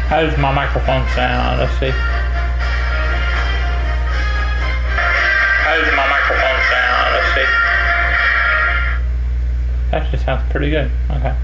How does my microphone sound? Let's see. How does my microphone sound? Let's see. Actually sounds pretty good. Okay.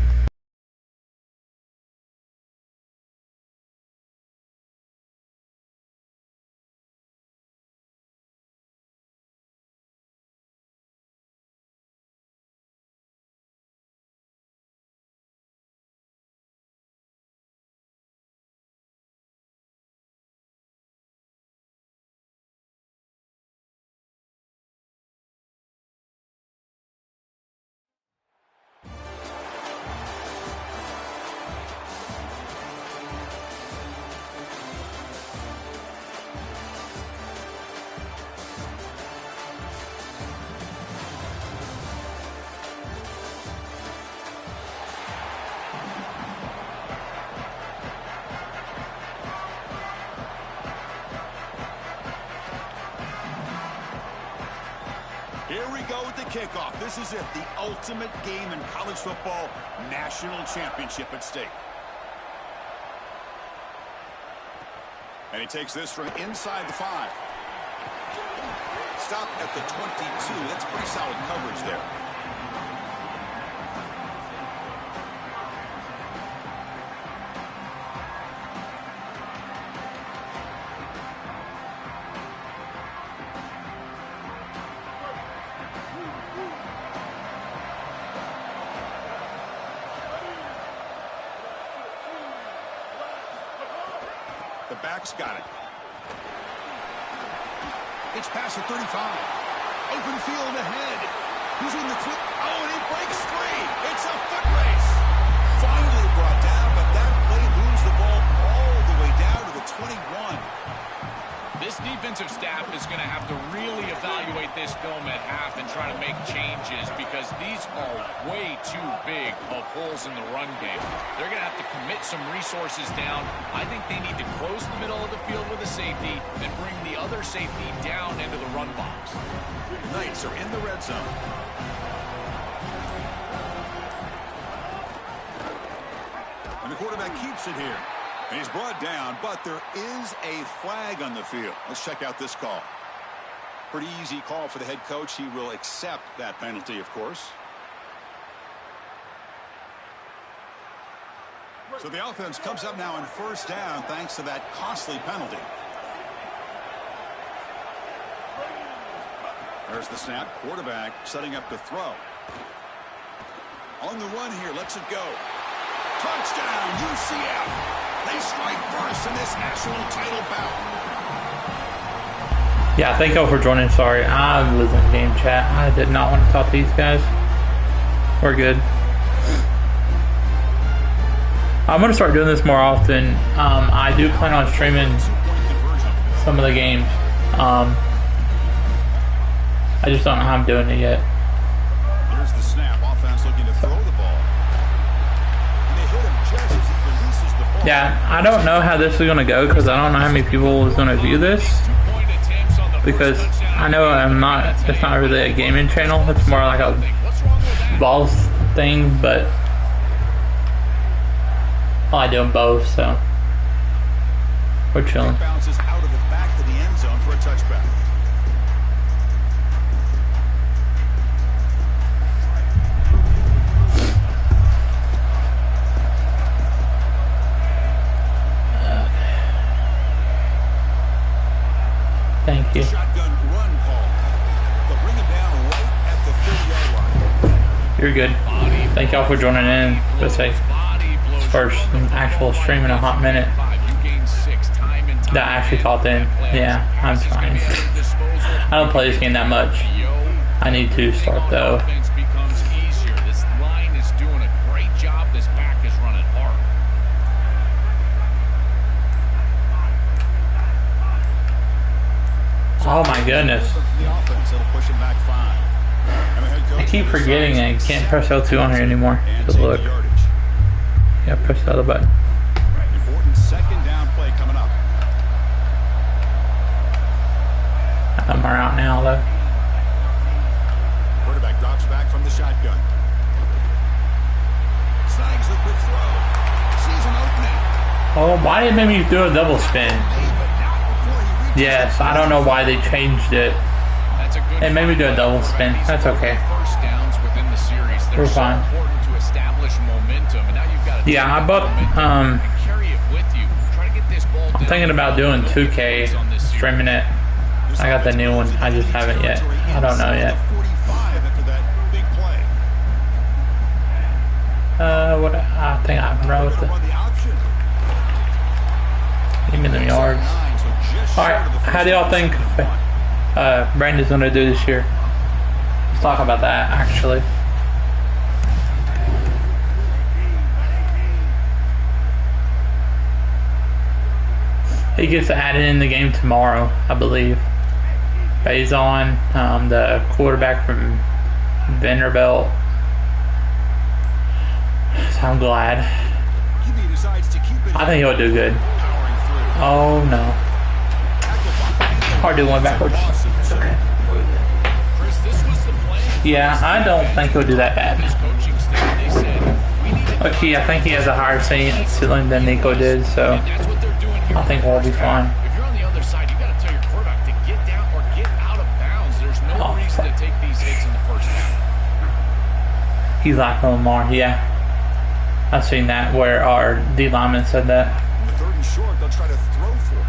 Here we go with the kickoff. This is it, the ultimate game in college football, national championship at stake. And he takes this from inside the 5. Stop at the 22. That's pretty solid coverage there. The back's got it. It's past the 35. Open field ahead. Who's in the quick? Oh, and he breaks free. It's a foot race. Finally brought down, but that play moves the ball all the way down to the 21. This defensive staff is going to have to really evaluate this film at half and try to make changes because these are way too big of holes in the run game. They're going to have to commit some resources down. I think they need to close the middle of the field with a safety and bring the other safety down into the run box. Knights are in the red zone. And the quarterback keeps it here. And he's brought down, but there is a flag on the field. Let's check out this call. Pretty easy call for the head coach. He will accept that penalty, of course. So the offense comes up now on first down thanks to that costly penalty. There's the snap. Quarterback setting up to throw. On the run here. Lets it go. Touchdown, UCF. They strike first in this national title bout. Yeah, thank y'all for joining. Sorry, I was in game chat. I did not want to talk to these guys. We're good. I'm going to start doing this more often. I do plan on streaming some of the games. I just don't know how I'm doing it yet. There's the snap. Offense looking to throw the ball. And they hit him just as he releases the ball. Yeah, I don't know how this is going to go because I don't know how many people is going to view this. Because I know it's not really a gaming channel. It's more like a Vols thing, but I do them both, so we're chilling. Bounces out of the back to the end zone for a touchback. Thank you. Shotgun run call. They'll bring him down right at the 30-yard line. You're good. Thank y'all for joining in. Let's say first actual stream in a hot minute. That actually caught in. Yeah, I'm fine. I don't play this game that much. I need to start though. This line is doing a great job. This back is running hard. Oh my goodness. I keep forgetting I can't press L2 on here anymore. So look. Yeah, press the other button. Important second down play coming up. I'm out now though. Quarterback drops back from the shotgun. Snags the quick throw. Sees an opening. Oh, why did it make me do a double spin? Yes, I don't know why they changed it. It made me do a double spin. That's okay. We're fine. Yeah, I bought, I'm thinking about doing 2K, streaming it. I got the new one, I just haven't yet. I don't know yet. What, I think I wrote the... Give me them yards. Alright, how do y'all think Brandon's going to do this year? Let's talk about that, actually. He gets added in the game tomorrow, I believe. Faison, the quarterback from Vanderbilt. So I'm glad. I think he'll do good. Oh no. Hard to one backwards. Okay. Yeah, I don't think he'll do that bad. Okay, I think he has a higher ceiling than Nico did, so I think we'll be fine. If you're on the other side, you got to tell your quarterback to get down or get out of bounds. There's no reason to take these hits in the first half. He's like Lamar, yeah. I've seen that where our D lineman said that. Third and short, they'll try to throw for it.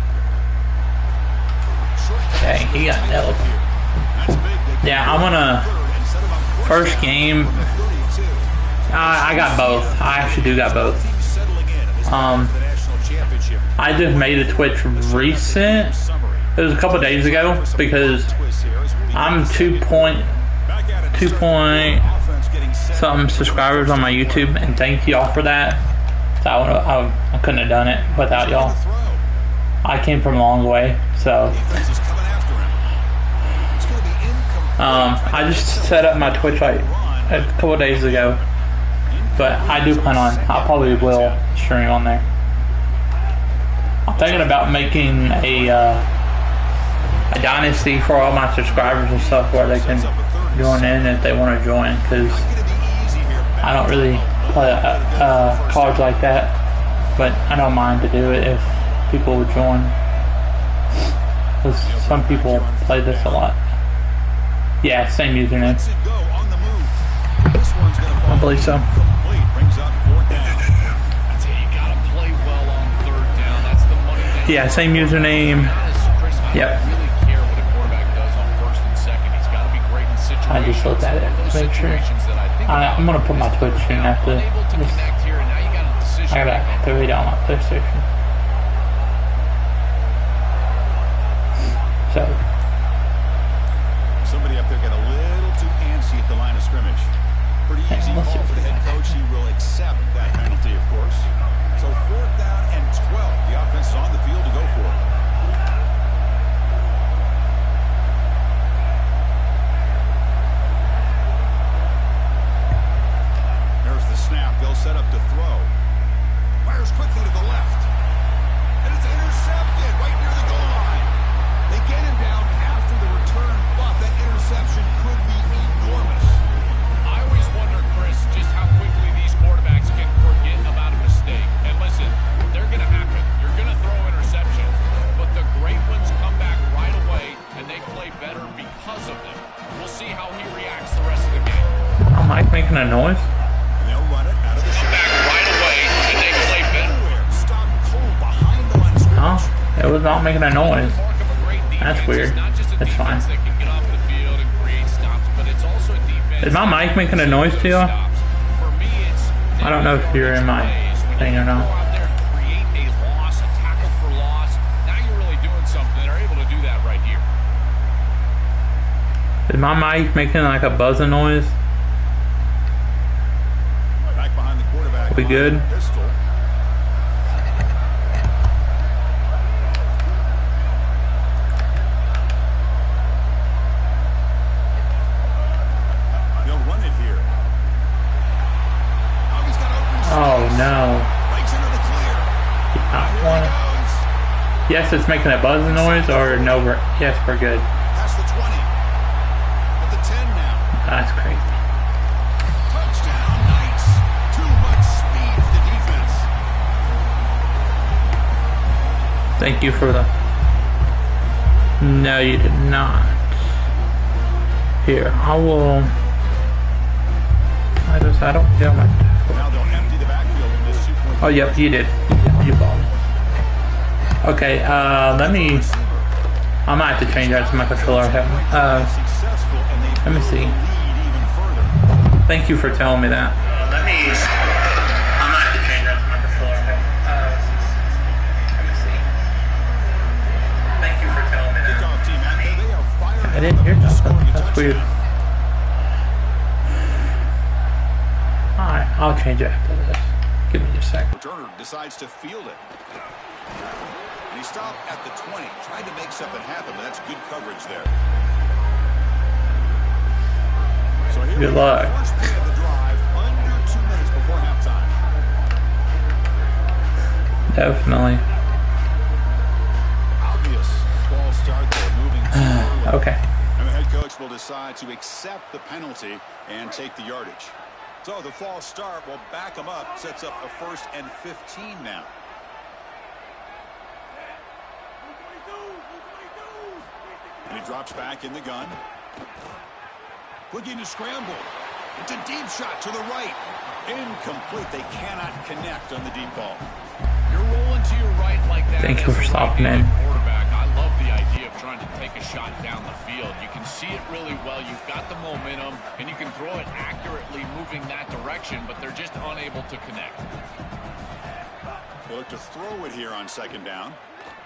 Dang, he got nailed. Yeah, I'm gonna first game. I got both. I actually do got both. I just made a Twitch recent. It was a couple days ago because I'm 2 point something subscribers on my YouTube, and thank y'all for that. So I couldn't have done it without y'all. I came from a long way, so I just set up my Twitch like a couple days ago, but I do plan on. I probably will stream on there. I'm thinking about making a dynasty for all my subscribers and stuff where they can join in if they want to join, because I don't really play cards like that, but I don't mind to do it if people would join, because some people play this a lot. Yeah, same username. I believe so. Yeah, same username. Yep. I just looked at it. Make sure. I'm gonna put my Twitch in after this. I gotta activate it on my PlayStation. So. Somebody up there got a little too antsy at the line of scrimmage. Pretty easy ball for the head coach. He will accept that penalty, of course. So 4th down and 12. The offense is on the field to go for it. There's the snap. They'll set up to throw. Fires quickly to the left. And it's intercepted right near the goal line. They get him down after the return, but that interception could be enormous. I always wonder, Chris, just how quickly these quarterbacks can forget about a mistake. And listen, they're going to happen. You're going to throw interceptions, but the great ones come back right away, and they play better because of them. We'll see how he reacts the rest of the game. Am I making a noise? They'll run it out of the Come back right away, and they play better. Stop cold behind the line of scrimmage. Oh, it was not making a noise. That's weird. That's fine. Is my mic making a noise to y'all? I don't know if you're in my thing or not. Is my mic making like a buzzing noise? Back behind the quarterback. We good? Pistol. They'll run it here. He's got open. Oh no. Breaks into the clear. Yes, it's making a buzzing noise, or no? Yes, we're good. Past the 20. At the 10 now. That's crazy. Touchdown, Knights. Too much speed for the defense. Thank you for the... No, you did not. Here, I will... I don't feel my... Now they'll empty the backfield in this 2-point. Oh, yep, you did. You balled. Okay, let me... I might have to change that to my controller. Let me see. Thank you for telling me that. I might have to change that to my controller. Let me see. Thank you for telling me that. I didn't hear nothing. That's weird. Alright, I'll change it after this. Give me a second. Turner decides to field it. And he stopped at the 20. Tried to make something happen, but that's good coverage there. So here good luck. First play of the drive, under 2 minutes before halftime. Definitely. Obvious false start there, moving too Okay. And the head coach will decide to accept the penalty and take the yardage. So the false start will back him up, sets up a 1st and 15 now. And he drops back in the gun. Looking to scramble. It's a deep shot to the right. Incomplete. They cannot connect on the deep ball. You're rolling to your right like that. Thank you for stopping in. Quarterback. I love the idea of trying to take a shot down the field. You can see it really well. You've got the momentum, and you can throw it accurately moving that direction, but they're just unable to connect. They look to throw it here on 2nd down.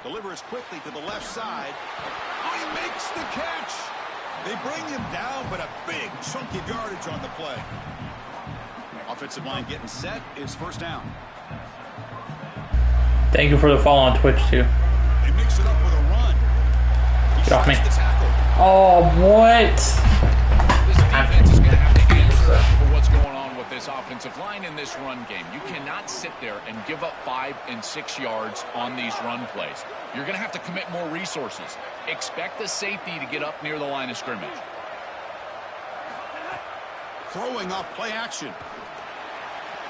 Delivers quickly to the left side. Oh, he makes the catch. They bring him down, but a big chunk of yardage on the play. Offensive line getting set. It's 1st down. Thank you for the follow on Twitch too. They mix it up with a run. Get off me. The tackle. Oh, what? This defense is going to have to answer for what's going on with this offensive line in this run game. You cannot sit there and give up 5 and 6 yards on these run plays. You're going to have to commit more resources. Expect the safety to get up near the line of scrimmage. Throwing off play action.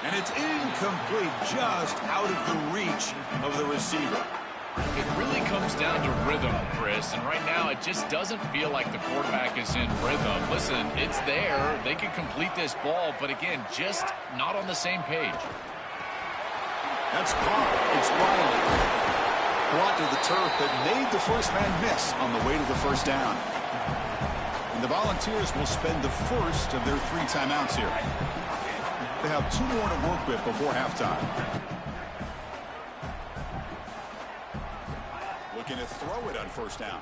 And it's incomplete, just out of the reach of the receiver. It really comes down to rhythm, Chris, and right now it just doesn't feel like the quarterback is in rhythm. Listen, it's there. They can complete this ball, but again, just not on the same page. That's caught. It's Riley. Brought to the turf that made the first man miss on the way to the 1st down. And the Volunteers will spend the first of their 3 timeouts here. They have 2 more to work with before halftime. Looking to throw it on 1st down.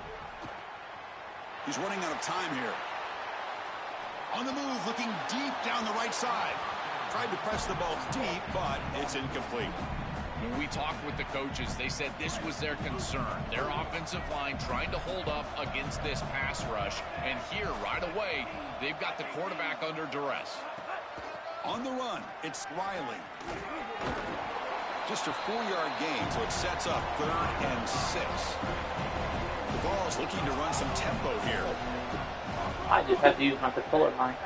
He's running out of time here. On the move, looking deep down the right side. Tried to press the ball deep, but it's incomplete. When we talked with the coaches, they said this was their concern. Their offensive line trying to hold up against this pass rush. And here, right away, they've got the quarterback under duress. On the run, it's Riley. Just a 4-yard gain, so it sets up 3rd and 6. The Vols looking to run some tempo here. I just have to use my controller, Mike.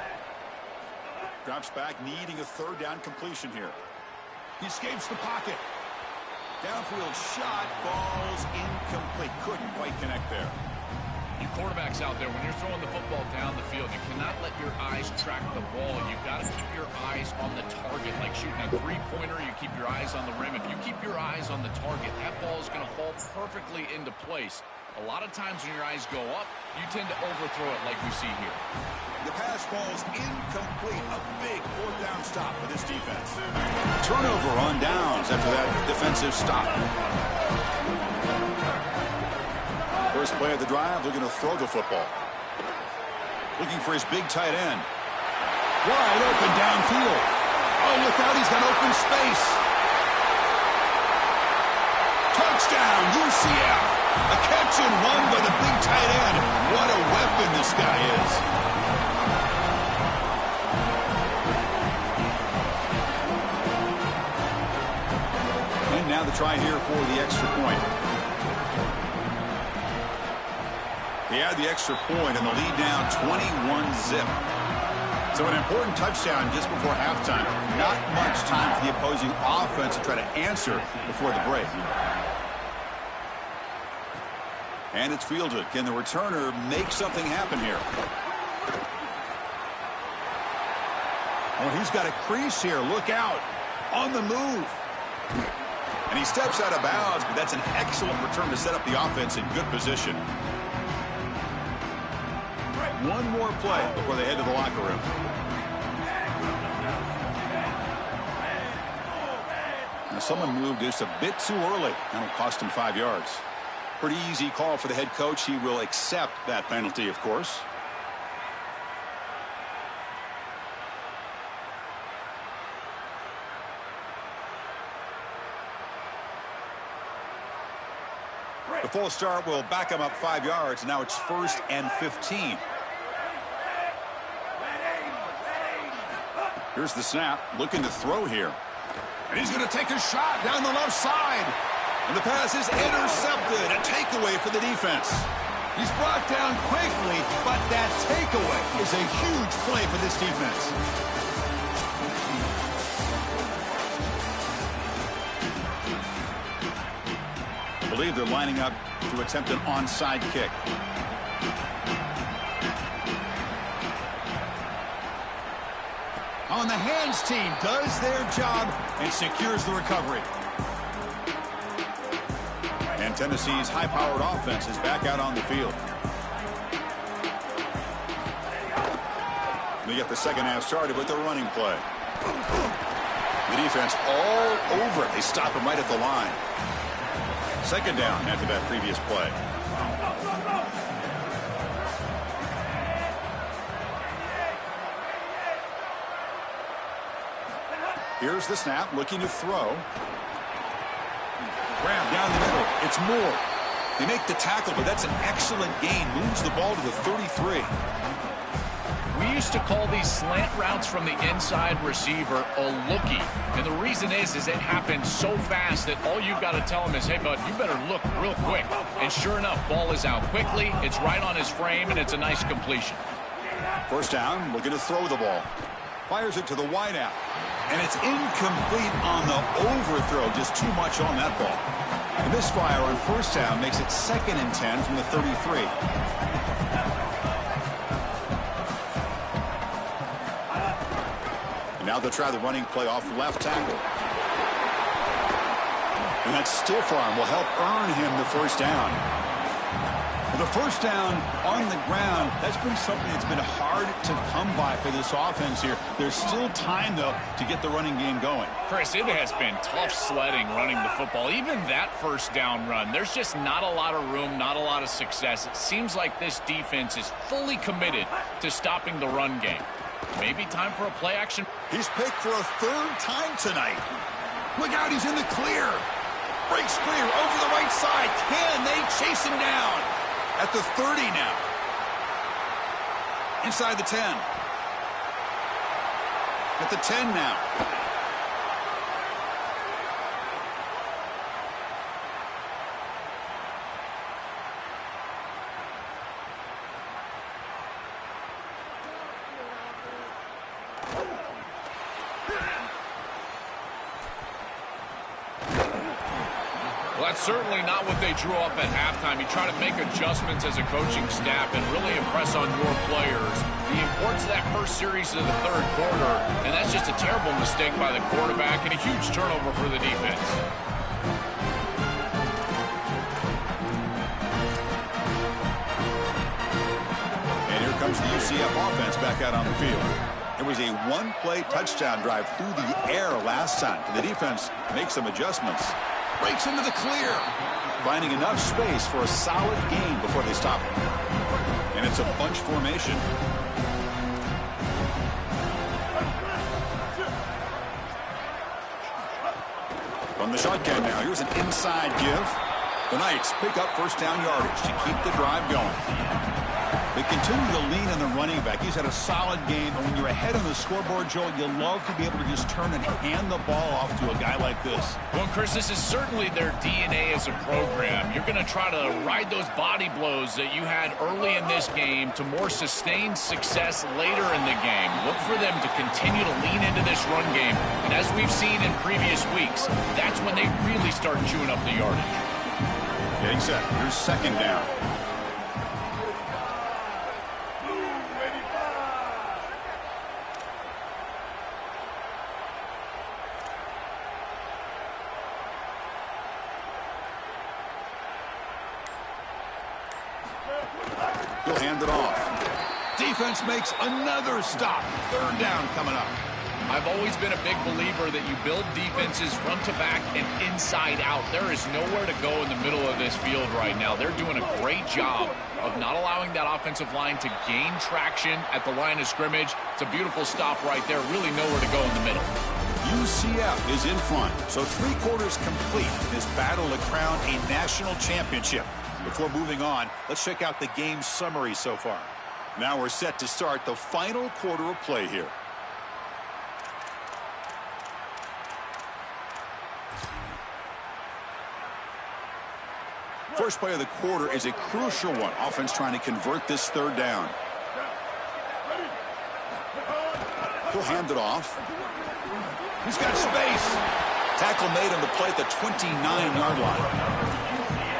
Drops back, needing a 3rd down completion here. He escapes the pocket. Downfield shot falls incomplete. Couldn't quite connect there. You quarterbacks out there, when you're throwing the football down the field, you cannot let your eyes track the ball. You've got to keep your eyes on the target. Like shooting a 3-pointer, you keep your eyes on the rim. If you keep your eyes on the target, that ball is going to fall perfectly into place. A lot of times when your eyes go up, you tend to overthrow it like we see here. The pass falls incomplete. A big 4th down stop for this defense. Turnover on downs after that defensive stop. First play of the drive, looking to throw the football. Looking for his big tight end. Wide open downfield. Oh, look out, he's got open space. Touchdown, UCF. A catch and run by the big tight end. What a weapon this guy is. And now the try here for the extra point. He had the extra point and the lead down 21-zip. So an important touchdown just before halftime. Not much time for the opposing offense to try to answer before the break. And it's fielded. Can the returner make something happen here? Oh, he's got a crease here. Look out. On the move. And he steps out of bounds, but that's an excellent return to set up the offense in good position. One more play before they head to the locker room. Now someone moved just a bit too early. That'll cost him 5 yards. Pretty easy call for the head coach. He will accept that penalty, of course. The full start will back him up 5 yards. Now it's 1st and 15. Here's the snap. Looking to throw here. And he's going to take a shot down the left side. And the pass is intercepted. A takeaway for the defense. He's brought down quickly, but that takeaway is a huge play for this defense. I believe they're lining up to attempt an onside kick. On the hands team does their job and secures the recovery. And Tennessee's high-powered offense is back out on the field. They get the second half started with their running play. The defense all over it. They stop him right at the line. Second down after that previous play. Here's the snap, looking to throw. Grab down the middle. It's Moore. They make the tackle, but that's an excellent gain. Moves the ball to the 33. We used to call these slant routes from the inside receiver a lookie. And the reason is it happens so fast that all you've got to tell him is, hey, bud, you better look real quick. And sure enough, ball is out quickly. It's right on his frame, and it's a nice completion. First down, looking to throw the ball. Fires it to the wideout. And it's incomplete on the overthrow. Just too much on that ball. The misfire on first down makes it 2nd and 10 from the 33. And now they'll try the running play off left tackle. And that stiff arm will help earn him the first down. The first down on the ground, that's been something that's been hard to come by for this offense here. There's still time, though, to get the running game going. Chris, it has been tough sledding running the football. Even that first down run, there's just not a lot of room, not a lot of success. It seems like this defense is fully committed to stopping the run game. Maybe time for a play action. He's picked for a 3rd time tonight. Look out, he's in the clear. Breaks clear over the right side. Can they chase him down? At the 30 now. Inside the 10. At the 10 now. Well, that's certainly not what they drew up at halftime. You try to make adjustments as a coaching staff and really impress on your players. The importance of that first series of the 3rd quarter, and that's just a terrible mistake by the quarterback and a huge turnover for the defense. And here comes the UCF offense back out on the field. It was a one-play touchdown drive through the air last time. The defense makes some adjustments. Breaks into the clear. Finding enough space for a solid gain before they stop it. And it's a bunch formation. From the shotgun now, here's an inside give. The Knights pick up first down yardage to keep the drive going. They continue to lean on the running back. He's had a solid game, and when you're ahead on the scoreboard, Joel, you love to be able to just turn and hand the ball off to a guy like this. Well, Chris, this is certainly their DNA as a program. You're going to try to ride those body blows that you had early in this game to more sustained success later in the game. Look for them to continue to lean into this run game. And as we've seen in previous weeks, that's when they really start chewing up the yardage. Getting set. Here's second down. He'll hand it off. Defense makes another stop. Third down coming up. I've always been a big believer that you build defenses front to back and inside out. There is nowhere to go in the middle of this field right now. They're doing a great job of not allowing that offensive line to gain traction at the line of scrimmage. It's a beautiful stop right there. Really nowhere to go in the middle. UCF is in front, so 3 quarters complete in this battle to crown a national championship. Before moving on, let's check out the game summary so far. Now we're set to start the final quarter of play here. First play of the quarter is a crucial one. Offense trying to convert this third down. He'll hand it off. He's got space. Tackle made on the play at the 29-yard line.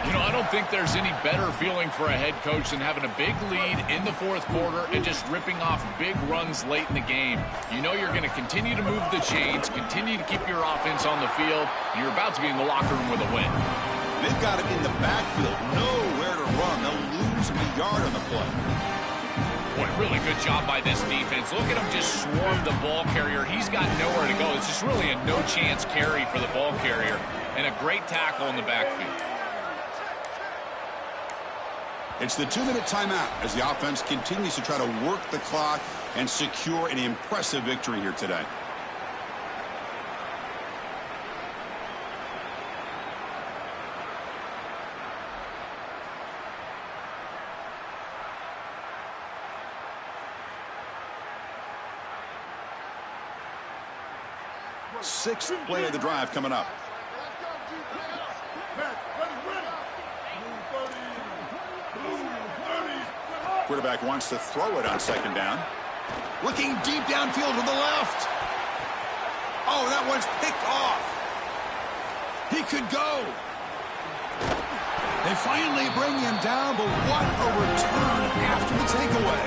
You know, I don't think there's any better feeling for a head coach than having a big lead in the fourth quarter and just ripping off big runs late in the game. You know you're going to continue to move the chains, continue to keep your offense on the field, and you're about to be in the locker room with a win. They've got him in the backfield, nowhere to run. They'll lose a yard on the play. Boy, really good job by this defense. Look at him just swarm the ball carrier. He's got nowhere to go. It's just really a no-chance carry for the ball carrier, and a great tackle in the backfield. It's the 2-minute timeout as the offense continues to try to work the clock and secure an impressive victory here today. Sixth play of the drive coming up. Quarterback wants to throw it on second down. Looking deep downfield to the left. Oh, that one's picked off. He could go. They finally bring him down, but what a return after the takeaway.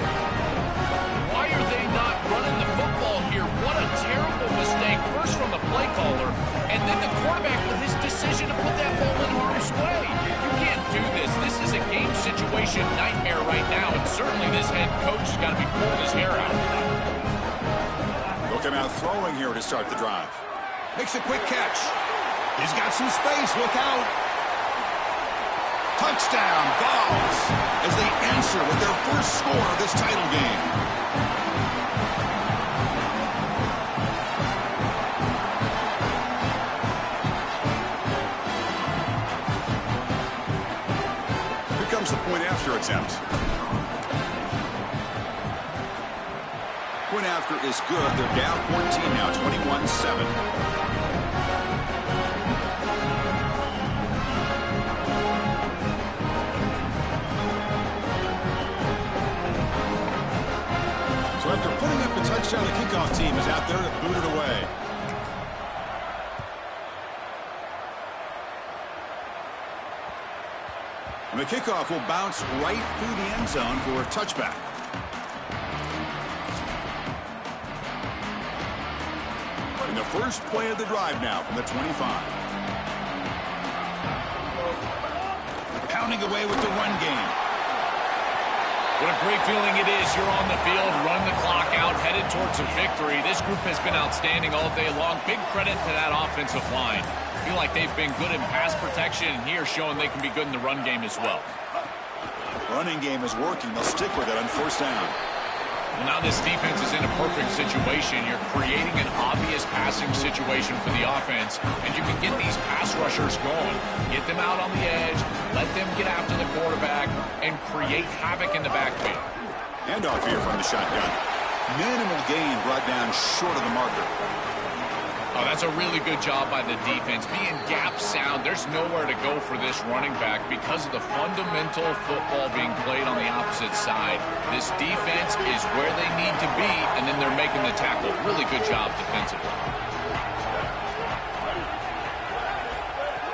Why are they not running the football here? What a terrible mistake. First from the play caller, and then the quarterback with his decision to put that ball in harm's way. You can't do this. This is a game situation nightmare right now, and certainly this head coach has got to be pulling his hair out. Look him out throwing here to start the drive. Makes a quick catch. He's got some space. Look out. Touchdown, Vols, as they answer with their first score of this title game. Here comes the point after attempt. Point after is good. They're down 14 now, 21-7. So after putting up a touchdown, the kickoff team is out there to boot it away. And the kickoff will bounce right through the end zone for a touchback. In the first play of the drive now from the 25. Pounding away with the run game. What a great feeling it is. You're on the field, running the clock out, headed towards a victory. This group has been outstanding all day long. Big credit to that offensive line. I feel like they've been good in pass protection, and here showing they can be good in the run game as well. Running game is working. They'll stick with it on first down. Well, now this defense is in a perfect situation. You're creating an obvious passing situation for the offense, and you can get these pass rushers going. Get them out on the edge, let them get after the quarterback, and create havoc in the backfield. Handoff here from the shotgun. Minimal gain brought down short of the marker. Oh, that's a really good job by the defense. Being gap sound, there's nowhere to go for this running back because of the fundamental football being played on the opposite side. This defense is where they need to be, and then they're making the tackle. Really good job defensively.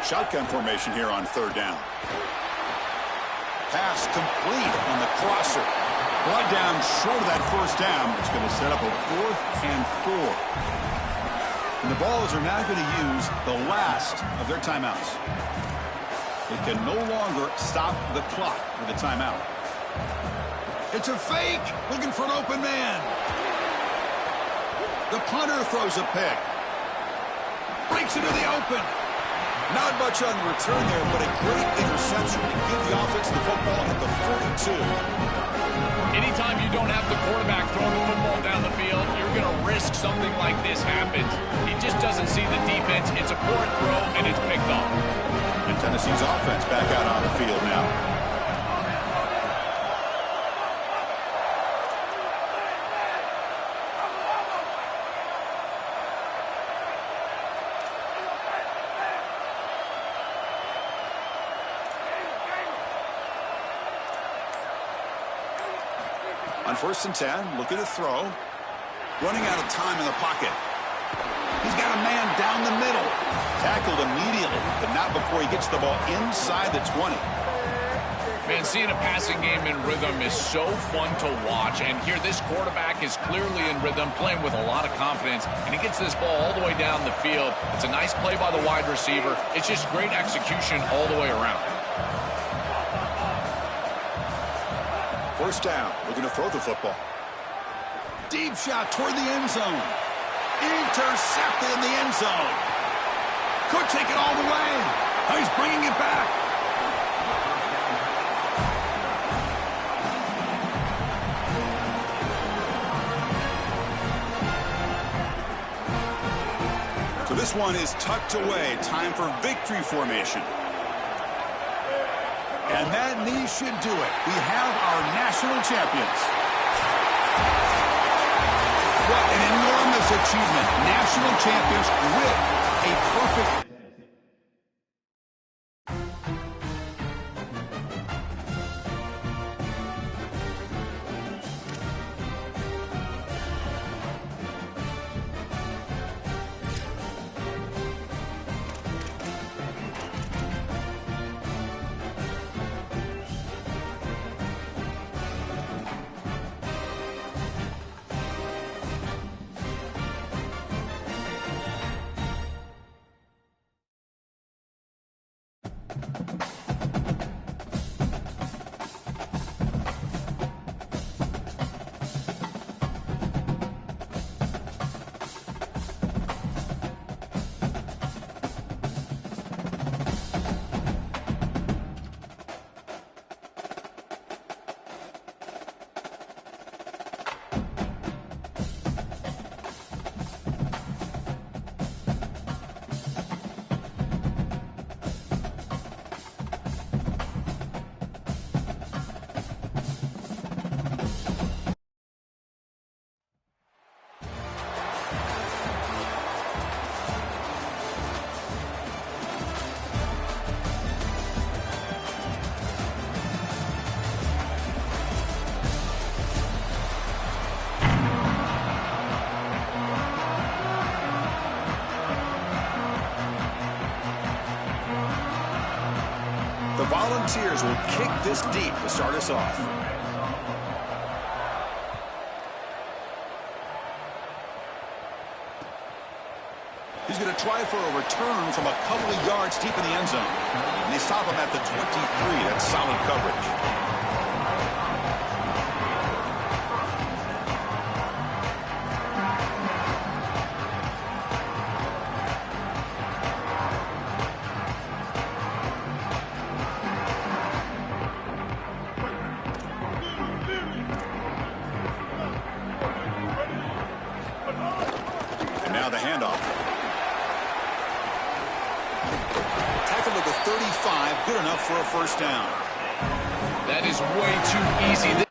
Shotgun formation here on 3rd down. Pass complete on the crosser. Brought down short of that 1st down. It's going to set up a 4th and 4. And the Vols are now going to use the last of their timeouts. They can no longer stop the clock with a timeout. It's a fake. Looking for an open man. The punter throws a pick. Breaks into the open. Not much on the return there, but a great interception to give the offense the football at the 42. Anytime you don't have the quarterback throwing the football down the field, you're going to risk something like this happens. He just doesn't see the defense. It's a poor throw, and it's picked off. And Tennessee's offense back out on the field now. On 1st and 10, looking to throw. Running out of time in the pocket. He's got a man down the middle. Tackled immediately, but not before he gets the ball inside the 20. Man, seeing a passing game in rhythm is so fun to watch. And here, this quarterback is clearly in rhythm, playing with a lot of confidence. And he gets this ball all the way down the field. It's a nice play by the wide receiver. It's just great execution all the way around. 1st down, looking to throw the football. Deep shot toward the end zone. Intercepted in the end zone. Could take it all the way. Oh, he's bringing it back. So this one is tucked away. Time for victory formation. And that knee should do it. We have our national champions. What an enormous achievement. National champions with a perfect... The Volunteers will kick this deep to start us off. He's going to try for a return from a couple of yards deep in the end zone. And they stop him at the 23. That's solid coverage. Now the handoff. Tackled at the 35, good enough for a 1st down. That is way too easy.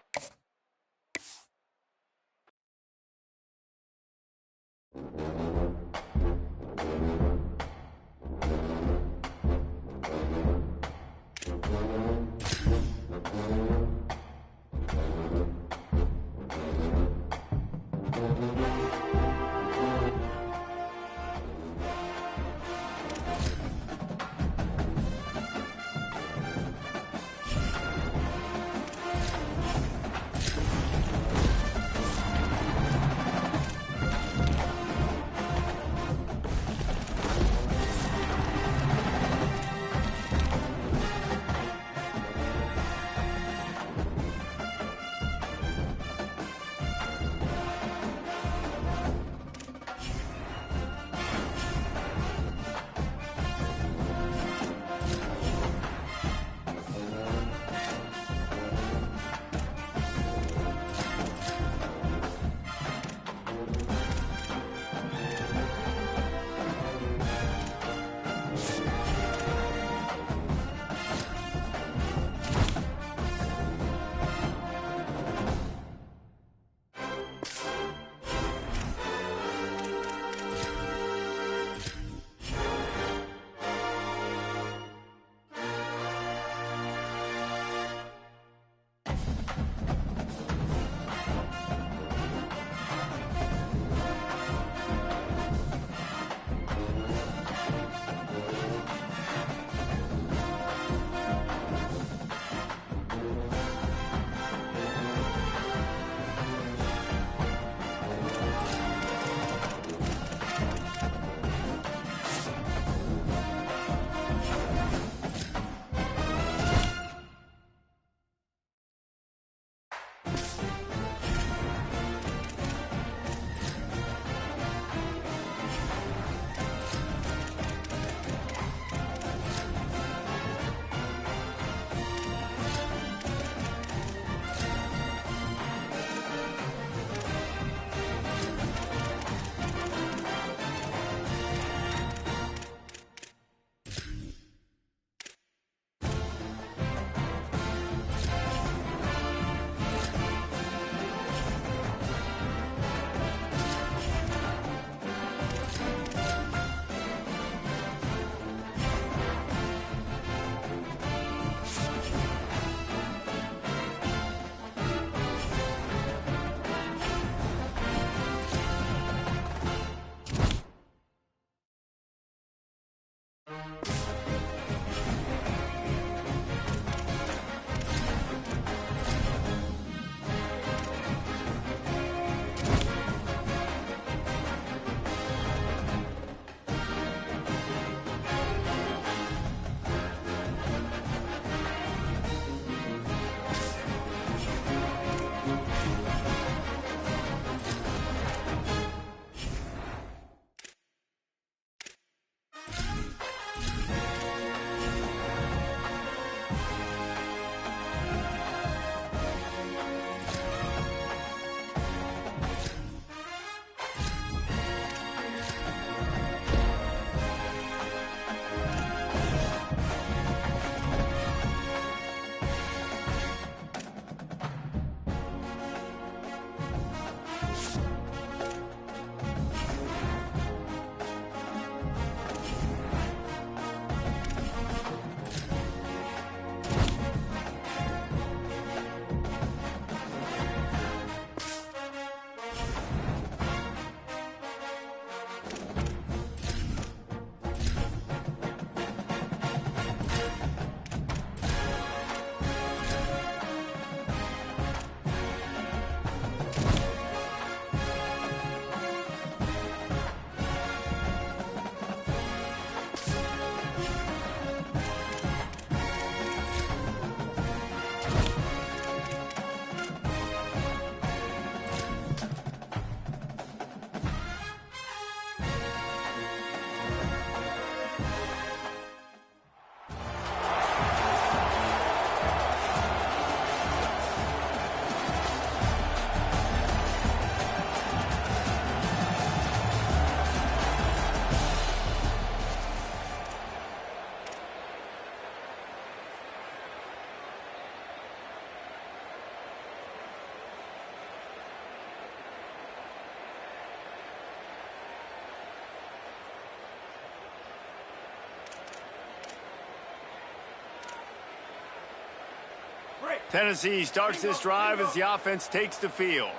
Tennessee starts this drive as the offense takes the field.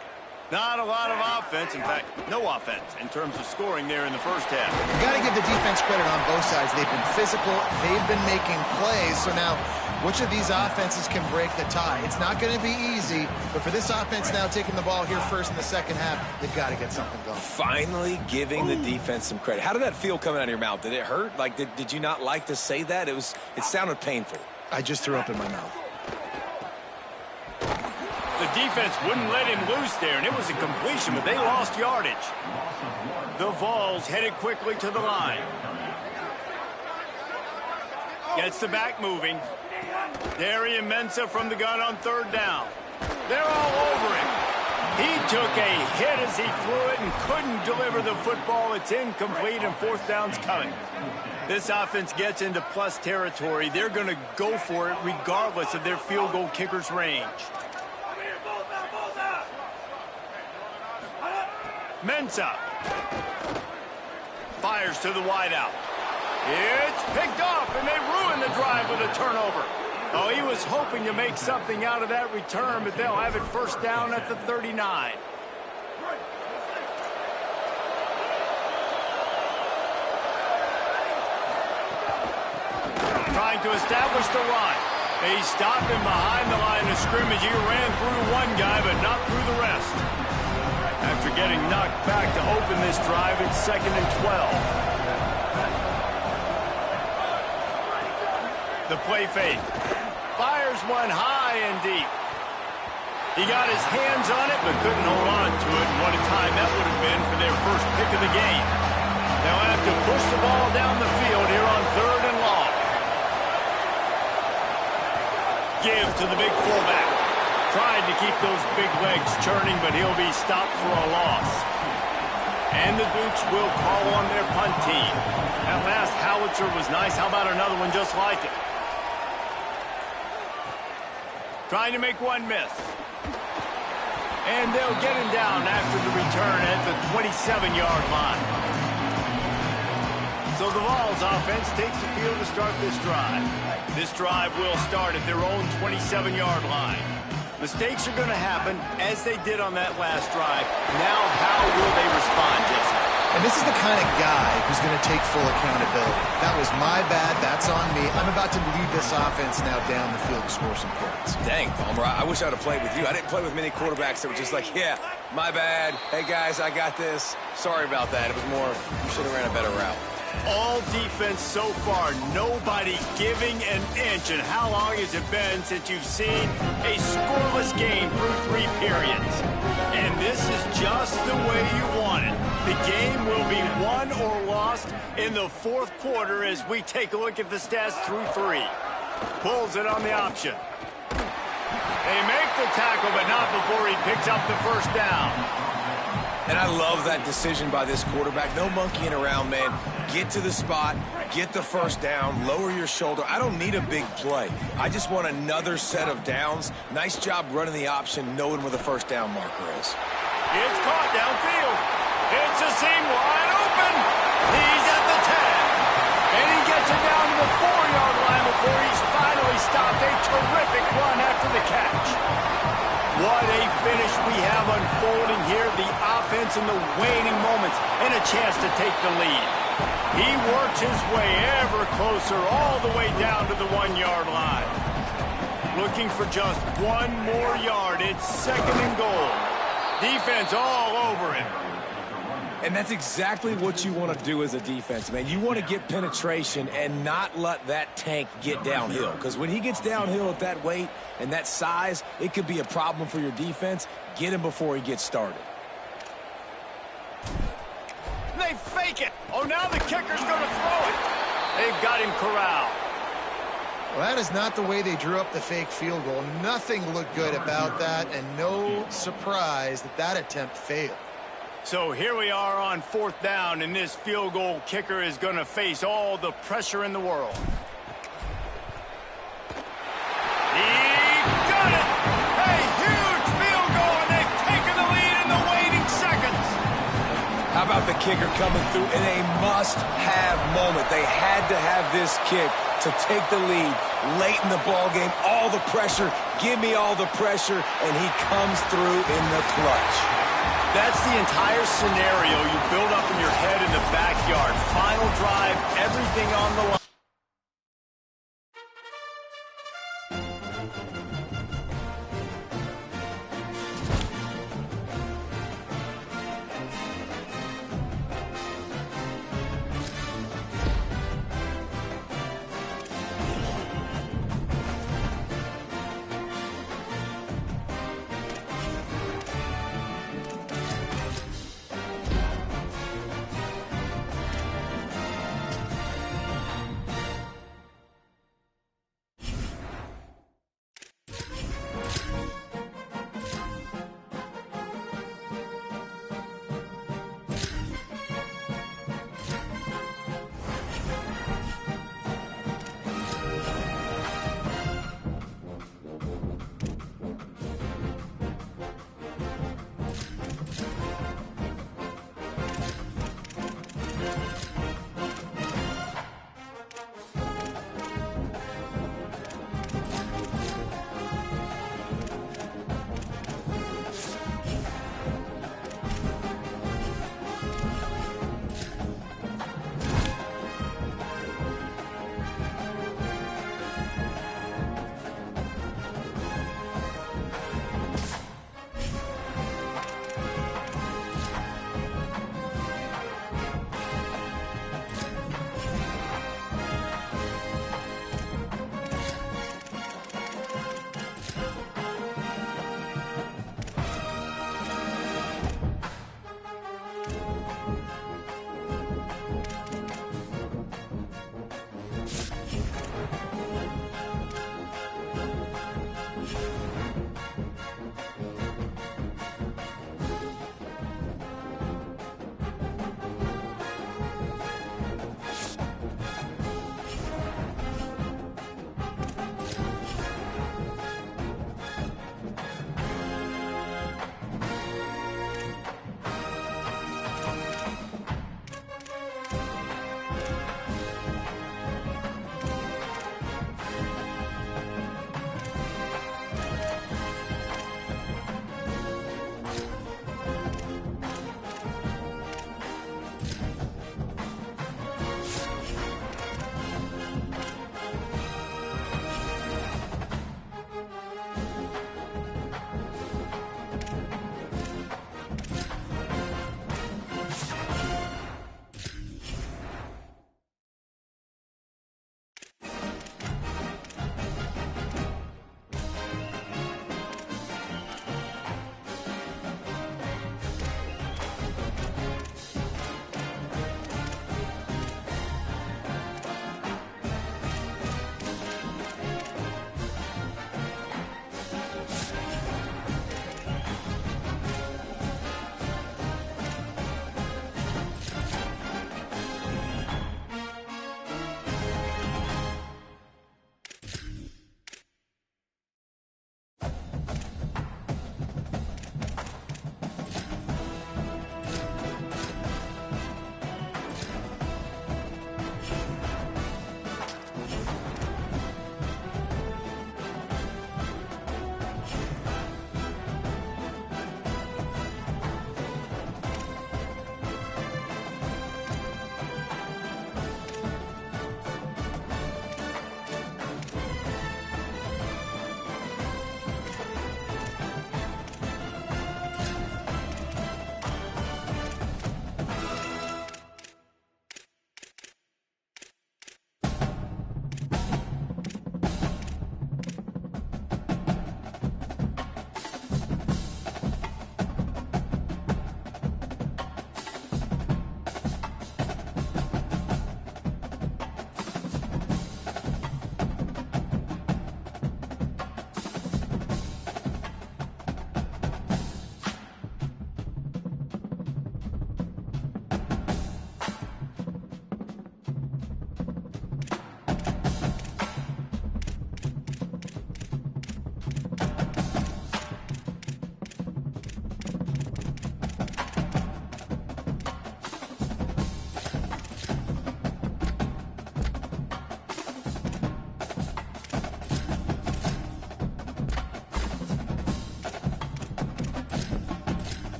Not a lot of offense, in fact, no offense in terms of scoring there in the first half. You got to give the defense credit on both sides. They've been physical, they've been making plays. So now, which of these offenses can break the tie? It's not going to be easy, but for this offense now taking the ball here first in the second half, they've got to get something going. Finally giving the defense some credit. How did that feel coming out of your mouth? Did it hurt? Like, did you not like to say that? It sounded painful. I just threw up in my mouth. The defense wouldn't let him loose there, and it was a completion, but they lost yardage. The Vols headed quickly to the line. Gets the back moving. Darian Mensah from the gun on third down. They're all over him. He took a hit as he threw it and couldn't deliver the football. It's incomplete, and fourth down's coming. This offense gets into plus territory. They're going to go for it regardless of their field goal kicker's range. Mensah fires to the wideout. It's picked off, and they ruin the drive with a turnover. Oh, he was hoping to make something out of that return, but they'll have it first down at the 39. Trying to establish the run. They stopped him behind the line of scrimmage. He ran through one guy, but not through the rest. After getting knocked back to open this drive, it's 2nd and 12. The play fake. Fires one high and deep. He got his hands on it, but couldn't hold on to it. And what a time that would have been for their first pick of the game. They'll have to push the ball down the field here on 3rd and long. Give to the big fullback. Tried to keep those big legs churning, but he'll be stopped for a loss. And the Dukes will call on their punt team. That last howitzer was nice. How about another one just like it? Trying to make one miss. And they'll get him down after the return at the 27-yard line. So the Vols offense takes the field to start this drive. This drive will start at their own 27-yard line. Mistakes are going to happen, as they did on that last drive. Now, how will they respond, Jesse? And this is the kind of guy who's going to take full accountability. That was my bad. That's on me. I'm about to lead this offense now down the field to score some points. Dang, Palmer, I wish I would have played with you. I didn't play with many quarterbacks that were just like, yeah, my bad. Hey, guys, I got this. Sorry about that. It was more, you should have ran a better route. All defense so far, nobody giving an inch. And how long has it been since you've seen a scoreless game through 3 periods? And this is just the way you want it. The game will be won or lost in the 4th quarter as we take a look at the stats through 3. Pulls it on the option. They make the tackle, but not before he picks up the first down. And I love that decision by this quarterback. No monkeying around, man. Get to the spot, get the first down, lower your shoulder. I don't need a big play. I just want another set of downs. Nice job running the option, knowing where the first down marker is. It's caught downfield. It's a seam wide open. He's at the 10. And he gets it down to the 4-yard line before he's finally stopped. A terrific run after the catch. What a finish we have unfolding here. The offense in the waning moments and a chance to take the lead. He works his way ever closer all the way down to the 1-yard line. Looking for just one more yard. It's 2nd and goal. Defense all over him. And that's exactly what you want to do as a defense, man. You want to get penetration and not let that tank get downhill. Because when he gets downhill at that weight and that size, it could be a problem for your defense. Get him before he gets started. They fake it. Oh, now the kicker's going to throw it. They've got him corralled. Well, that is not the way they drew up the fake field goal. Nothing looked good about that, and no surprise that that attempt failed. So here we are on 4th down, and this field goal kicker is going to face all the pressure in the world. He got it! A huge field goal, and they've taken the lead in the waning seconds. How about the kicker coming through in a must-have moment? They had to have this kick to take the lead late in the ball game. All the pressure, give me all the pressure, and he comes through in the clutch. That's the entire scenario you build up in your head in the backyard. Final drive, everything on the line.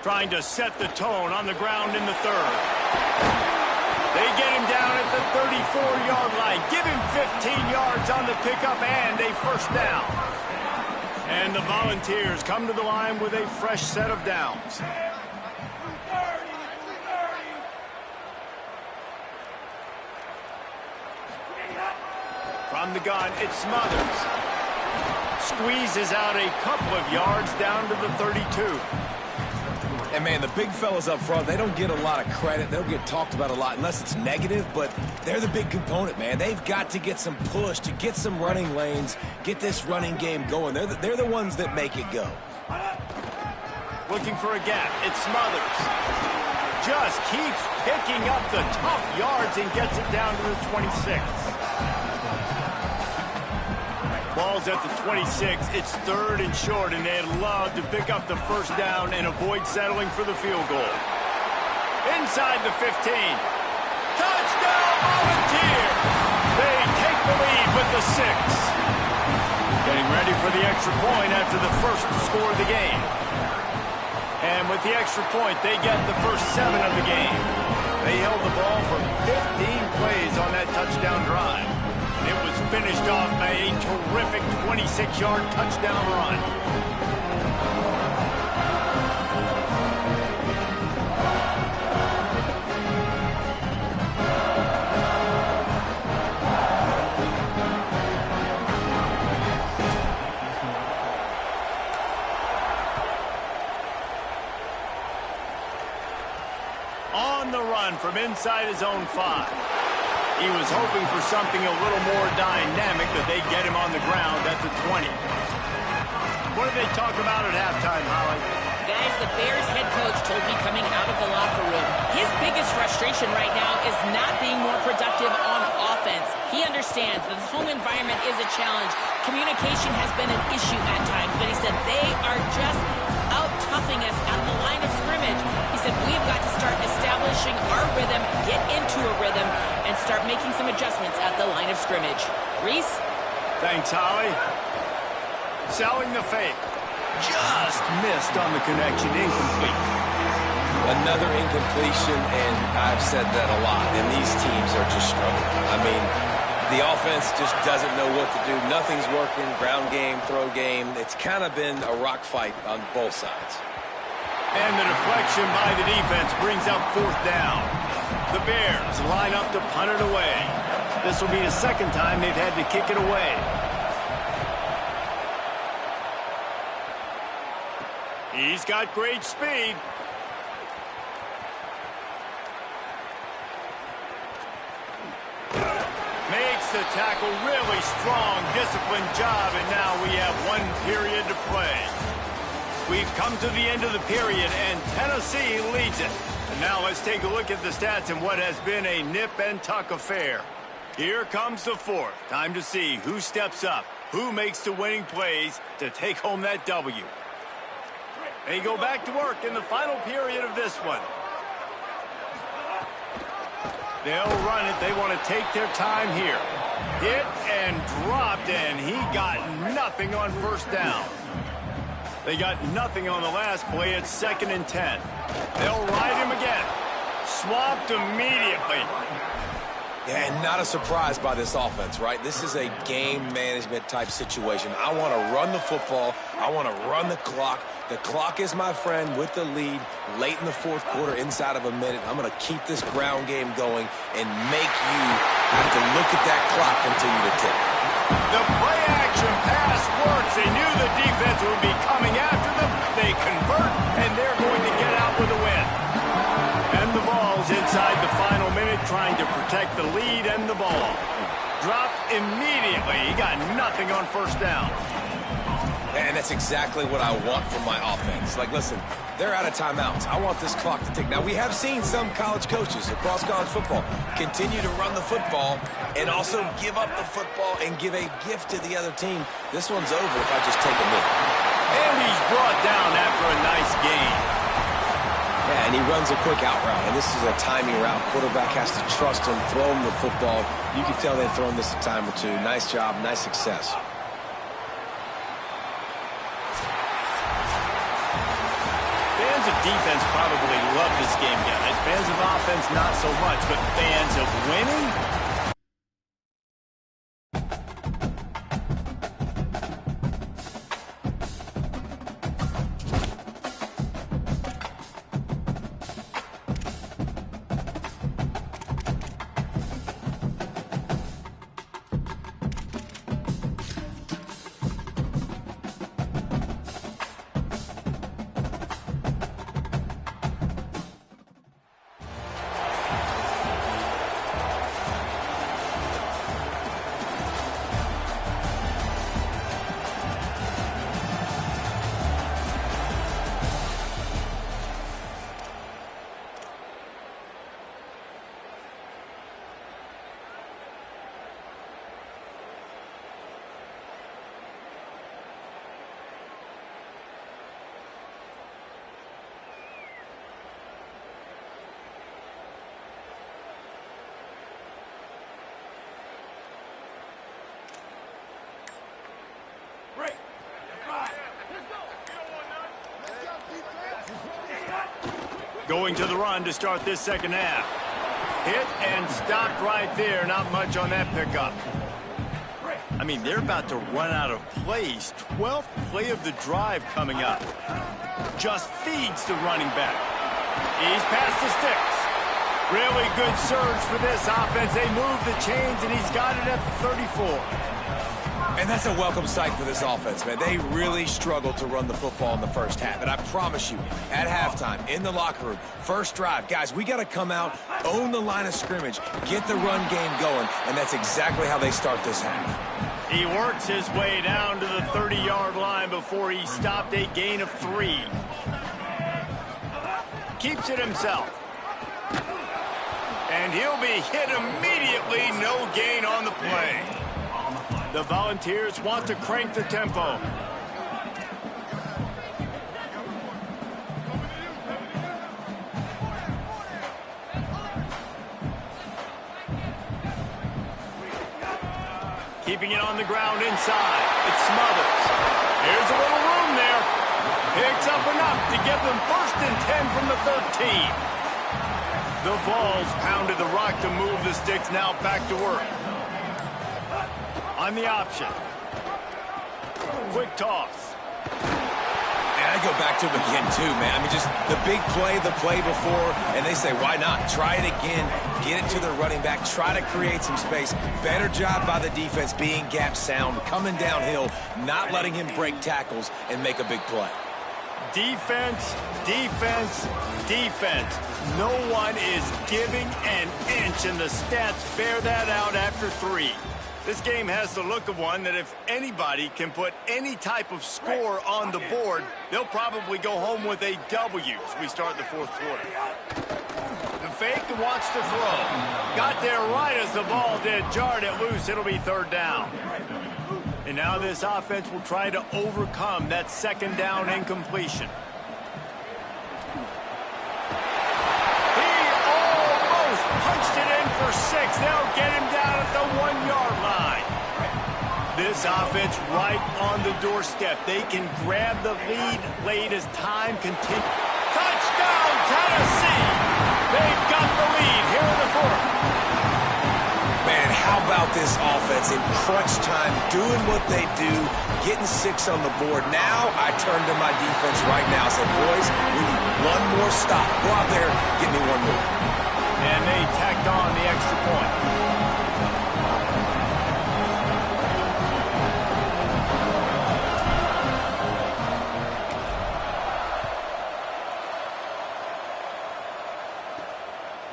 trying to set the tone on the ground in the third. They get him down at the 34-yard line. Give him 15 yards on the pickup and a first down. And the Volunteers come to the line with a fresh set of downs. From the gun, it's Smothers. Squeezes out a couple of yards down to the 32. And, man, the big fellas up front, they don't get a lot of credit. They don't get talked about a lot unless it's negative, but they're the big component, man. They've got to get some push, to get some running lanes, get this running game going. They're the ones that make it go. Looking for a gap. It's Smothers. Just keeps picking up the tough yards and gets it down to the 26. Ball's at the 26. It's 3rd and short, and they'd love to pick up the first down and avoid settling for the field goal. Inside the 15. Touchdown, Volunteers! They take the lead with the 6. Getting ready for the extra point after the first score of the game. And with the extra point, they get the first 7 of the game. They held the ball for 15 plays on that touchdown drive. It was finished off by a terrific 26-yard touchdown run. On the run from inside his own 5. He was hoping for something a little more dynamic, but they get him on the ground at the 20. What did they talk about at halftime, Holly? Guys, the Bears head coach told me coming out of the locker room, his biggest frustration right now is not being more productive on offense. He understands that the home environment is a challenge. Communication has been an issue at times, but he said they are just out-toughing us at the line of scrimmage. He said we've got to start establishing our rhythm, get into a rhythm, and start making some adjustments at the line of scrimmage. Reese? Thanks, Holly. Selling the fake. Just missed on the connection. Incomplete. Another incompletion, and I've said that a lot, and these teams are just struggling. I mean, the offense just doesn't know what to do. Nothing's working. Ground game, throw game. It's kind of been a rock fight on both sides. And the deflection by the defense brings up 4th down. The Bears line up to punt it away. This will be the second time they've had to kick it away. He's got great speed. Makes the tackle, really strong, disciplined job, and now we have 1 period to play. We've come to the end of the period, and Tennessee leads it. And now let's take a look at the stats in what has been a nip-and-tuck affair. Here comes the 4th. Time to see who steps up, who makes the winning plays to take home that W. They go back to work in the final period of this one. They'll run it. They want to take their time here. Hit and dropped, and he got nothing on first down. They got nothing on the last play. It's 2nd and 10. They'll ride him again. Swapped immediately. Yeah, and not a surprise by this offense, right? This is a game management type situation. I want to run the football. I want to run the clock. The clock is my friend with the lead late in the 4th quarter, inside of a minute. I'm going to keep this ground game going and make you have to look at that clock continue to tick. The play-action pass works. They knew the defense would be coming after them. They convert, and they're going to get out with a win. And the Vols inside the final minute trying to protect the lead and the ball. Dropped immediately. He got nothing on first down. And that's exactly what I want from my offense. Like, listen, they're out of timeouts. I want this clock to tick. Now, we have seen some college coaches across college football continue to run the football and also give up the football and give a gift to the other team. This one's over if I just take a knee. And he's brought down after a nice gain. Yeah, and he runs a quick out route, and this is a timing route. Quarterback has to trust him, throw him the football. You can tell they've thrown this a time or two. Nice job, nice success. defense probably love this game, guys. Fans of offense, not so much, but fans of winning? Going to the run to start this second half. Hit and stopped right there. Not much on that pickup. I mean, they're about to run out of plays. 12th play of the drive coming up. Just feeds the running back. He's past the sticks. Really good surge for this offense. They move the chains, and he's got it at the 34. And that's a welcome sight for this offense, man. They really struggled to run the football in the first half. And I promise you, at halftime, in the locker room, first drive, guys, we got to come out, own the line of scrimmage, get the run game going, and that's exactly how they start this half. He works his way down to the 30-yard line before he stopped a gain of 3. Keeps it himself. And he'll be hit immediately. No gain on the play. The Volunteers want to crank the tempo. Keeping it on the ground inside. It smothers. Here's a little room there. Picks up enough to get them 1st and 10 from the 13. The Vols pounded the rock to move the sticks. Now back to work. On the option. Quick toss. And I go back to him again, too, man. I mean, just the big play, the play before, and they say, why not? Try it again. Get it to the running back. Try to create some space. Better job by the defense being gap sound, coming downhill, not letting him break tackles and make a big play. Defense, defense, defense. No one is giving an inch, and the stats bear that out after 3. This game has the look of one that if anybody can put any type of score on the board, they'll probably go home with a W as we start the 4th quarter. The fake wants to throw. Got there right as the ball did. Jarred it loose. It'll be 3rd down. And now this offense will try to overcome that 2nd down incompletion. He almost punched it in for 6. They'll get him down at the 1-yard line. This offense right on the doorstep. They can grab the lead late as time continues. Touchdown, Tennessee! They've got the lead here in the 4th. Man, how about this offense in crunch time, doing what they do, getting 6 on the board. Now I turn to my defense right now and say, boys, we need one more stop. Go out there, get me one more. And they tacked on the extra point.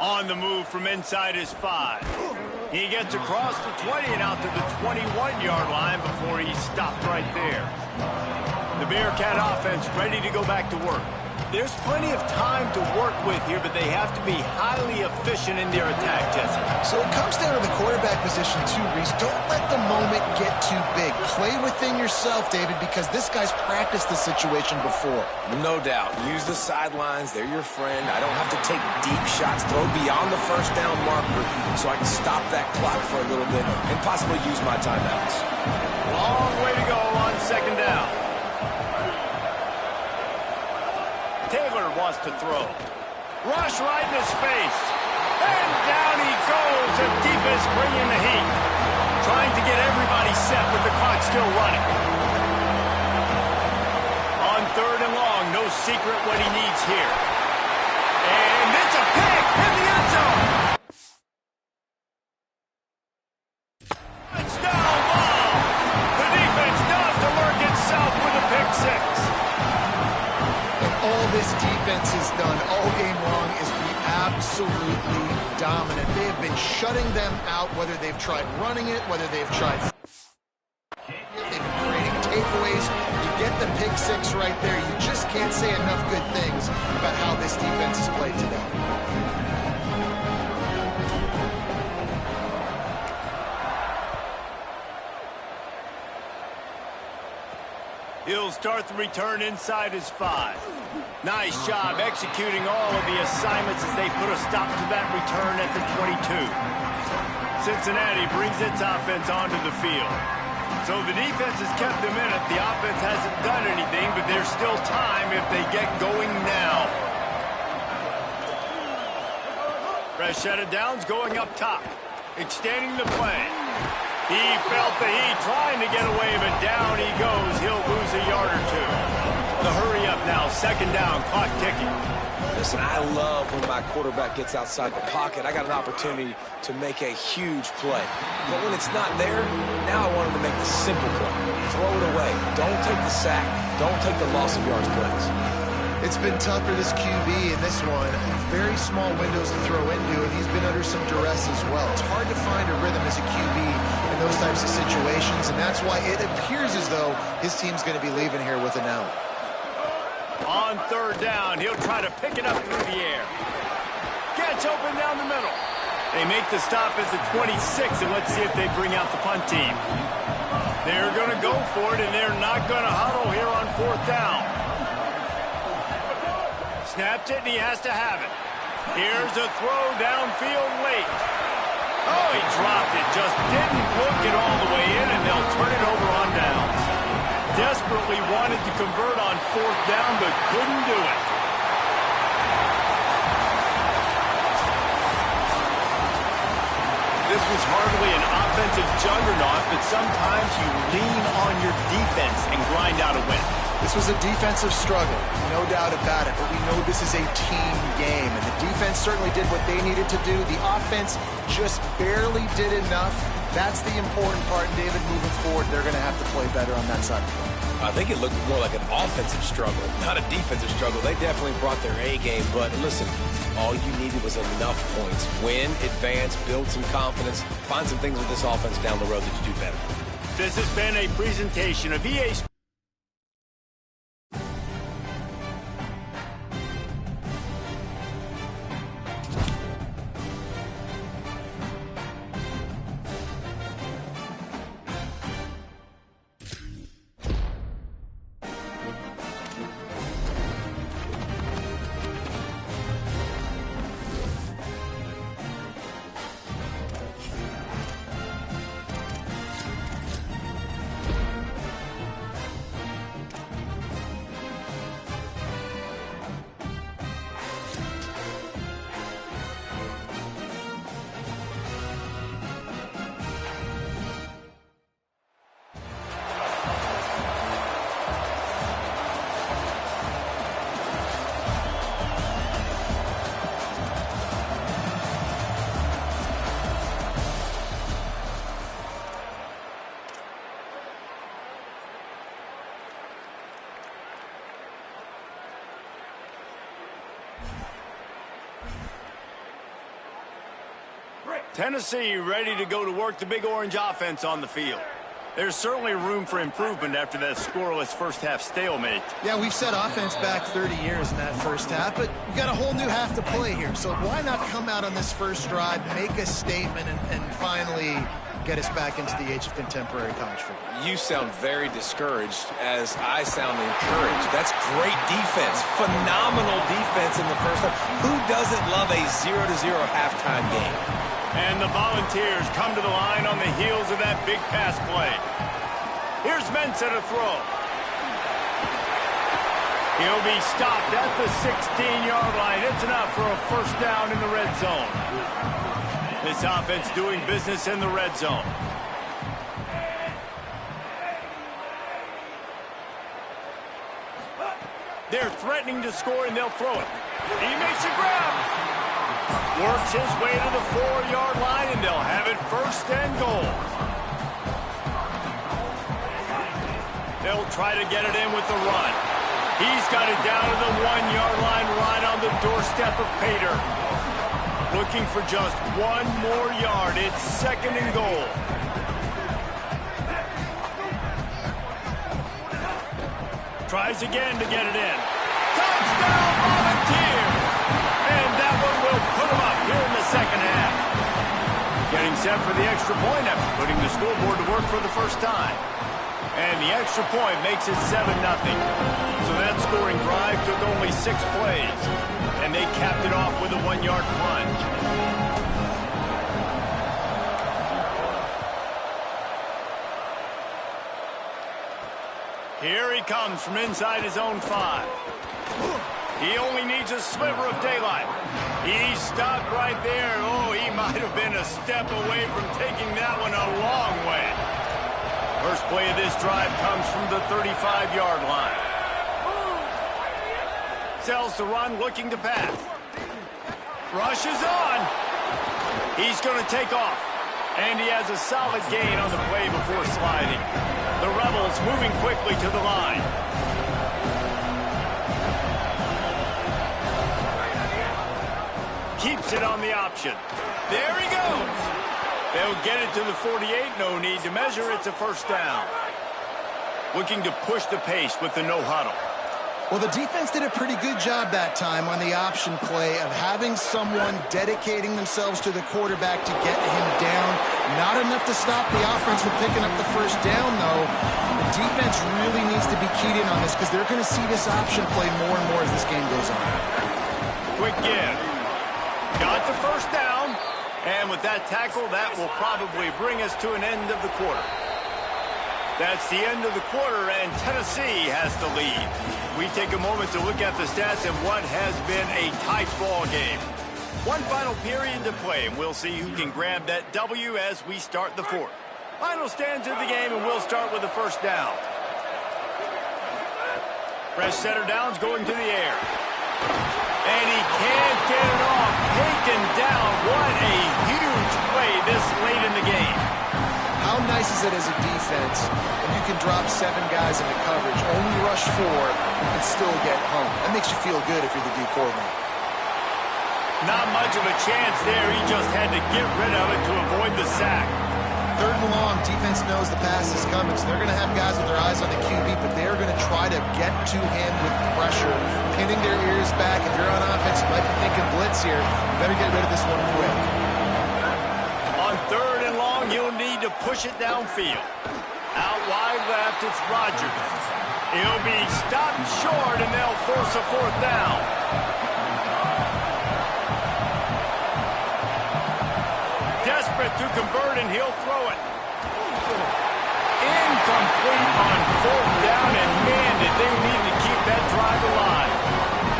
On the move from inside his 5. He gets across the 20 and out to the 21-yard line before he's stopped right there. The Bearcat offense ready to go back to work. There's plenty of time to work with here, but they have to be highly efficient in their attack, Jesse. So it comes down to the quarterback position too, Reese. Don't let the moment get too big. Play within yourself, David, because this guy's practiced the situation before. No doubt. Use the sidelines. They're your friend. I don't have to take deep shots, throw beyond the 1st down marker so I can stop that clock for a little bit and possibly use my timeouts. Long way to go on 2nd down. Taylor wants to throw. Rush right in his face. And down he goes. The defense bringing the heat. Trying to get everybody set with the clock still running. On 3rd and long, no secret what he needs here. And it's a pick in the end zone. Touchdown ball. The defense does the work itself with a pick 6. And all this defense has done all game long is be absolutely dominant. They have been shutting them out, whether they've tried running it, whether they've tried... They've been creating takeaways. You get the pick 6 right there. You just can't say enough good things about how this defense has played today. He'll start the return inside his 5. Nice job executing all of the assignments as they put a stop to that return at the 22. Cincinnati brings its offense onto the field. So the defense has kept them in it. The offense hasn't done anything, but there's still time if they get going now. Fresh set of downs going up top. Extending the play. He felt the heat trying to get away, but down he goes. He'll lose a yard or 2. The hurry up now. 2nd down. Clock ticking. Listen, I love when my quarterback gets outside the pocket. I got an opportunity to make a huge play. But when it's not there, now I want him to make the simple play. Throw it away. Don't take the sack. Don't take the loss of yards plays. It's been tough for this QB in this one. Very small windows to throw into, and he's been under some duress as well. It's hard to find a rhythm as a QB in those types of situations, and that's why it appears as though his team's going to be leaving here with an L. On 3rd down, he'll try to pick it up through the air. Gets open down the middle. They make the stop as the 26, and let's see if they bring out the punt team. They're going to go for it, and they're not going to huddle here on 4th down. Snaps it, and he has to have it. Here's a throw downfield late. Oh, he dropped it. Just didn't look it all the way in, and they'll turn it over on downs. Desperately wanted to convert on 4th down, but couldn't do it. This was hardly an offensive juggernaut, but sometimes you lean on your defense and grind out a win. This was a defensive struggle, no doubt about it, but we know this is a team game, and the defense certainly did what they needed to do. The offense just barely did enough. That's the important part, and David, moving forward, they're going to have to play better on that side. I think it looked more like an offensive struggle, not a defensive struggle. They definitely brought their A game, but listen, all you needed was enough points. Win, advance, build some confidence, find some things with this offense down the road that you do better. This has been a presentation of EA Sports. Tennessee ready to go to work the Big Orange offense on the field. There's certainly room for improvement after that scoreless first-half stalemate. Yeah, we've set offense back 30 years in that first half, but we've got a whole new half to play here. So why not come out on this first drive, make a statement, and finally get us back into the age of contemporary college football? You sound very discouraged as I sound encouraged. That's great defense. Phenomenal defense in the first half. Who doesn't love a 0-0 halftime game? And the Volunteers come to the line on the heels of that big pass play. Here's Mensah to throw. He'll be stopped at the 16-yard line. It's enough for a first down in the red zone. This offense doing business in the red zone. They're threatening to score, and they'll throw it. He makes a grab. Works his way to the 4-yard line, and they'll have it first and goal. They'll try to get it in with the run. He's got it down to the 1-yard line, right on the doorstep of Pater. Looking for just one more yard. It's second and goal. Tries again to get it in. Touchdown, Volunteers! And that one will put them up here in the second half. Getting set for the extra point after putting the scoreboard to work for the first time. And the extra point makes it 7-0. So that scoring drive took only 6 plays. And they capped it off with a 1-yard plunge. Here he comes from inside his own 5. He only needs a sliver of daylight. He stopped right there. Oh, he might have been a step away from taking that one a long way. First play of this drive comes from the 35-yard line. Sells to run, looking to pass. Rush is on. He's going to take off. And he has a solid gain on the play before sliding. The Rebels moving quickly to the line. Keeps it on the option. There he goes. They'll get it to the 48. No need to measure. It's a first down. Looking to push the pace with the no huddle. Well, the defense did a pretty good job that time on the option play of having someone dedicating themselves to the quarterback to get him down. Not enough to stop the offense from picking up the first down, though. The defense really needs to be keyed in on this because they're going to see this option play more and more as this game goes on. Quick give. Got the first down. And with that tackle, that will probably bring us to an end of the quarter. That's the end of the quarter, and Tennessee has the lead. We take a moment to look at the stats and what has been a tight ball game. One final period to play, and we'll see who can grab that W as we start the fourth. Final stands of the game, and we'll start with the first down. Fresh setter downs going to the air. And he can't get it off. Taken down. What a huge play this late in the game. How nice is it as a defense when you can drop 7 guys into coverage, only rush 4, and still get home? That makes you feel good if you're the D coordinator. Not much of a chance there. He just had to get rid of it to avoid the sack. 3rd and long, defense knows the pass is coming, so they're going to have guys with their eyes on the QB, but they're going to try to get to him with pressure, pinning their ears back. If you're on offense, you might be thinking blitz here. You better get rid of this one quick. On 3rd and long, you'll need to push it downfield. Out wide left, it's Rodgers. He'll be stopped short, and they'll force a 4th down. Desperate to convert, and he'll throw it. Incomplete on 4th down, and man, did they need to keep that drive alive.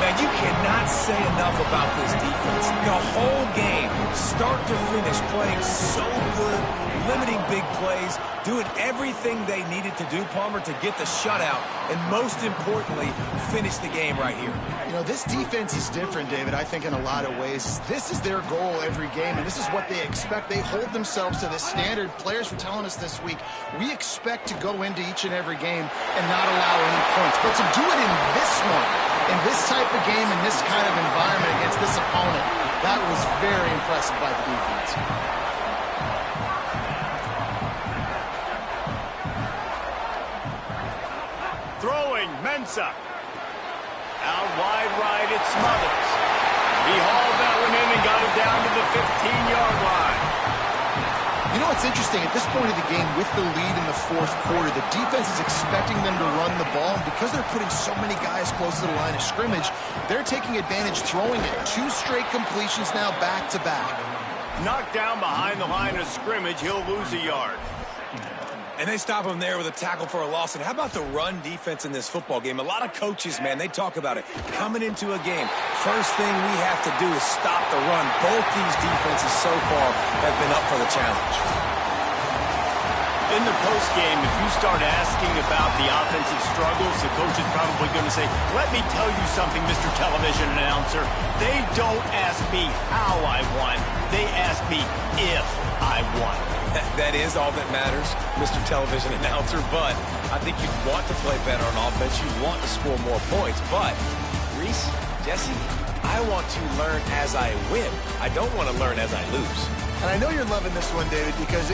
Now, you cannot say enough about this defense. The whole game, start to finish, playing so good, limiting big plays, doing everything they needed to do, Palmer, to get the shutout, and most importantly, finish the game right here. You know, this defense is different, David, I think in a lot of ways. This is their goal every game, and this is what they expect. They hold themselves to this standard. Players were telling us this week, we expect to go into each and every game and not allow any points. But to do it in this one, in this type of game, in this kind of environment against this opponent, that was very impressive by the defense. Throwing, Mensah. Out wide right, it's Smothers. He hauled that one in and got it down to the 15-yard line. You know what's interesting? At this point of the game, with the lead in the 4th quarter, the defense is expecting them to run the ball. And because they're putting so many guys close to the line of scrimmage, they're taking advantage, throwing it. 2 straight completions now back to back. Knocked down behind the line of scrimmage, he'll lose a yard. And they stop him there with a tackle for a loss. And how about the run defense in this football game? A lot of coaches, man, they talk about it. Coming into a game, first thing we have to do is stop the run. Both these defenses so far have been up for the challenge. In the postgame, if you start asking about the offensive struggles, the coach is probably going to say, let me tell you something, Mr. Television Announcer. They don't ask me how I won. They ask me if I won. That is all that matters, Mr. Television Announcer, but I think you want to play better on offense. You want to score more points, but Reese, Jesse, I want to learn as I win. I don't want to learn as I lose. And I know you're loving this one, David, because